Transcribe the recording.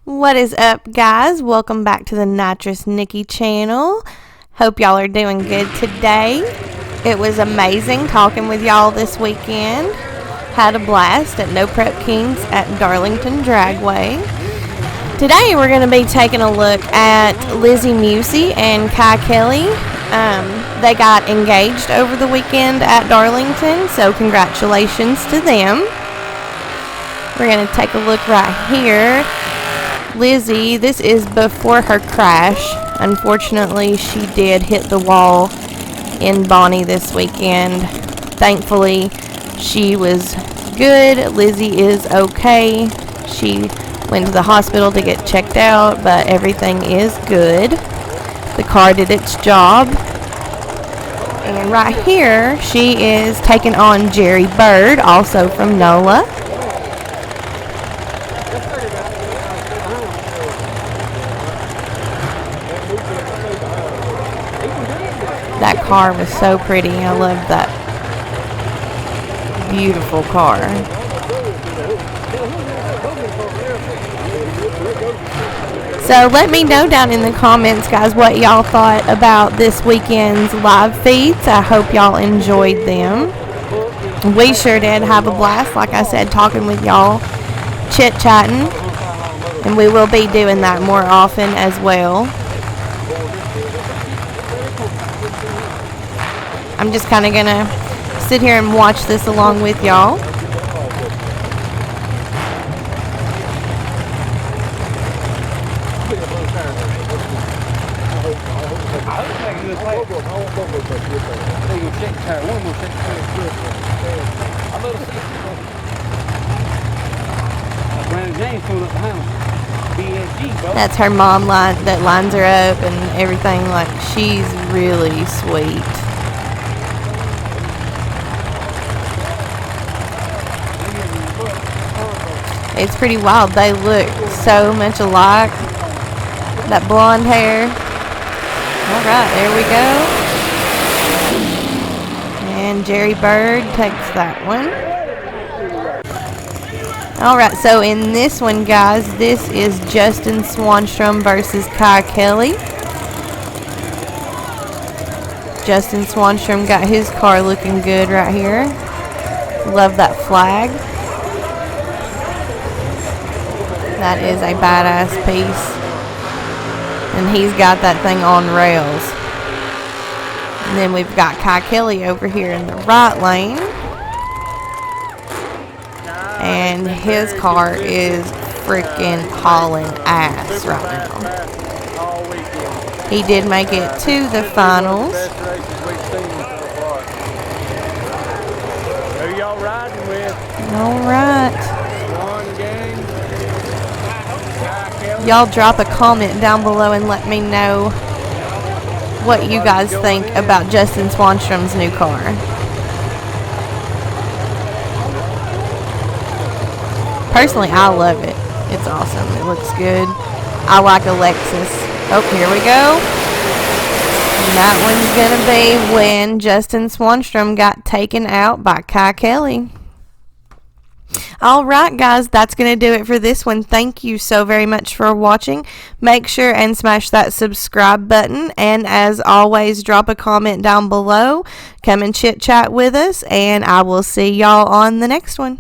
What is up, guys? Welcome back to the Nitrous Nikki channel. Hope y'all are doing good today. It was amazing talking with y'all this weekend. Had a blast at No Prep Kings at Darlington Dragway. Today we're going to be taking a look at Lizzy Musi and Kye Kelley. They got engaged over the weekend at Darlington, so congratulations to them. We're going to take a look right here. Lizzy, this is before her crash. Unfortunately, she did hit the wall in Bonnie this weekend. Thankfully, she was good. Lizzy is okay. She went to the hospital to get checked out, but everything is good. The car did its job. And right here, she is taking on Jerry Bird, also from NOLA. That car was so pretty. I love that beautiful car. So let me know down in the comments, guys, what y'all thought about this weekend's live feeds. I hope y'all enjoyed them. We sure did have a blast, like I said, talking with y'all, chit-chatting. And we will be doing that more often as well. I'm just kind of going to sit here and watch this along with y'all. That's her mom that lines her up and everything. Like, she's really sweet. It's pretty wild. They look so much alike. That blonde hair. Alright, there we go. And Jerry Bird takes that one. Alright, so in this one, guys, this is Justin Swanstrom versus Kye Kelley. Justin Swanstrom got his car looking good right here. Love that flag. That is a badass piece. And he's got that thing on rails. And then we've got Kye Kelley over here in the right lane. And his car is freaking hauling ass right now. He did make it to the finals. Who y'all riding with? Alright. Y'all drop a comment down below and let me know what you guys think about Justin Swanstrom's new car. Personally, I love it. It's awesome. It looks good. I like a Lexus. Oh, here we go. And that one's going to be when Justin Swanstrom got taken out by Kye Kelley. Alright, guys, that's going to do it for this one. Thank you so very much for watching. Make sure and smash that subscribe button. And as always, drop a comment down below. Come and chit-chat with us. And I will see y'all on the next one.